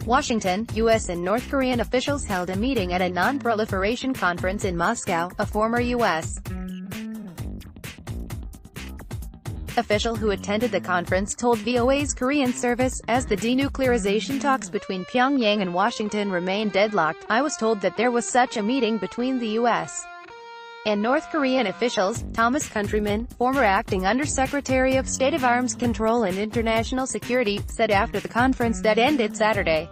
Washington, U.S. and North Korean officials held a meeting at a non-proliferation conference in Moscow, a former U.S. official who attended the conference told VOA's Korean service, as the denuclearization talks between Pyongyang and Washington remain deadlocked, I was told that there was such a meeting between the U.S. and North Korean officials. Thomas Countryman, former acting Undersecretary of State of Arms Control and International Security, said after the conference that ended Saturday.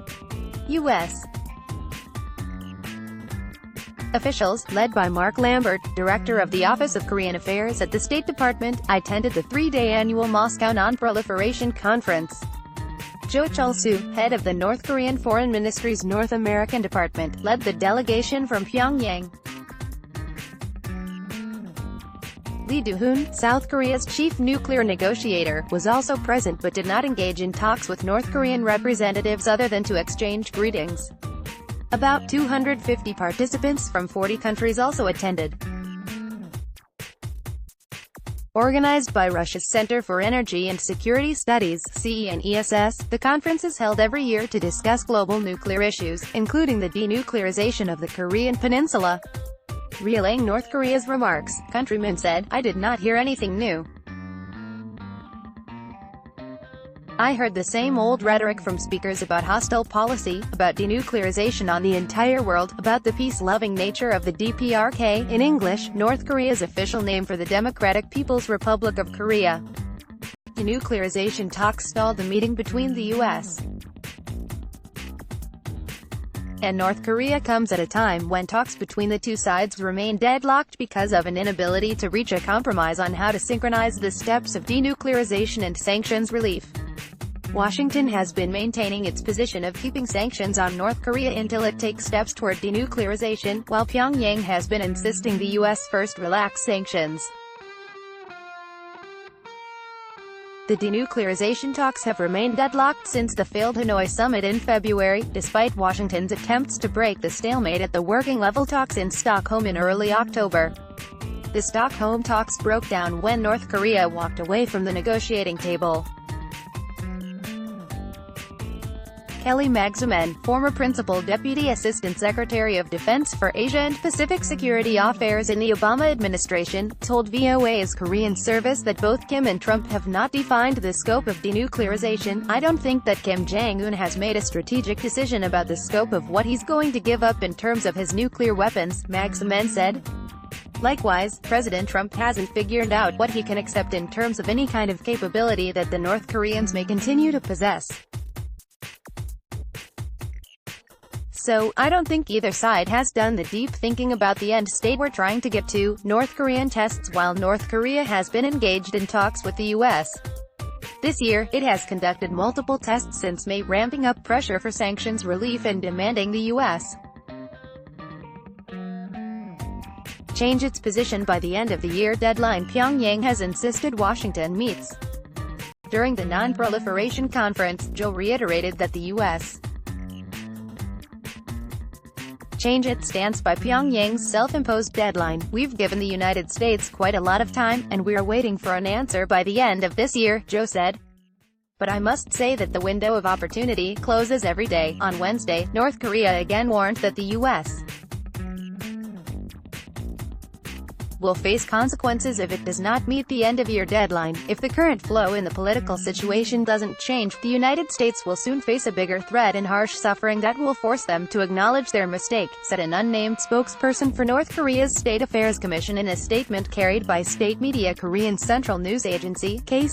U.S. officials, led by Mark Lambert, director of the Office of Korean Affairs at the State Department, attended the three-day annual Moscow Non-Proliferation Conference. Jo Chul-soo, head of the North Korean Foreign Ministry's North American Department, led the delegation from Pyongyang. Lee Do-hoon, South Korea's chief nuclear negotiator, was also present but did not engage in talks with North Korean representatives other than to exchange greetings. About 250 participants from 40 countries also attended. Organized by Russia's Center for Energy and Security Studies (CENESS), the conference is held every year to discuss global nuclear issues, including the denuclearization of the Korean peninsula. Relaying North Korea's remarks, Countryman said, I did not hear anything new. I heard the same old rhetoric from speakers about hostile policy, about denuclearization on the entire world, about the peace-loving nature of the DPRK, in English, North Korea's official name for the Democratic People's Republic of Korea. Denuclearization talks stalled the meeting between the U.S. and North Korea comes at a time when talks between the two sides remain deadlocked because of an inability to reach a compromise on how to synchronize the steps of denuclearization and sanctions relief. Washington has been maintaining its position of keeping sanctions on North Korea until it takes steps toward denuclearization, while Pyongyang has been insisting the U.S. first relax sanctions. The denuclearization talks have remained deadlocked since the failed Hanoi summit in February, despite Washington's attempts to break the stalemate at the working-level talks in Stockholm in early October. The Stockholm talks broke down when North Korea walked away from the negotiating table. Kelly Magsamen, former Principal Deputy Assistant Secretary of Defense for Asia and Pacific Security Affairs in the Obama administration, told VOA's Korean service that both Kim and Trump have not defined the scope of denuclearization. I don't think that Kim Jong-un has made a strategic decision about the scope of what he's going to give up in terms of his nuclear weapons, Magsamen said. Likewise, President Trump hasn't figured out what he can accept in terms of any kind of capability that the North Koreans may continue to possess. So, I don't think either side has done the deep thinking about the end state we're trying to get to. North Korean tests. While North Korea has been engaged in talks with the U.S. this year, it has conducted multiple tests since May, ramping up pressure for sanctions relief and demanding the U.S. change its position by the end of the year deadline. Pyongyang has insisted Washington meets. During the Non-Proliferation Conference, Jo reiterated that the U.S. change its stance by Pyongyang's self-imposed deadline. We've given the United States quite a lot of time, and we're waiting for an answer by the end of this year, Jo said. But I must say that the window of opportunity closes every day. On Wednesday, North Korea again warned that the U.S. will face consequences if it does not meet the end-of-year deadline. If the current flow in the political situation doesn't change, the United States will soon face a bigger threat and harsh suffering that will force them to acknowledge their mistake, said an unnamed spokesperson for North Korea's State Affairs Commission in a statement carried by state media Korean Central News Agency, KCNA.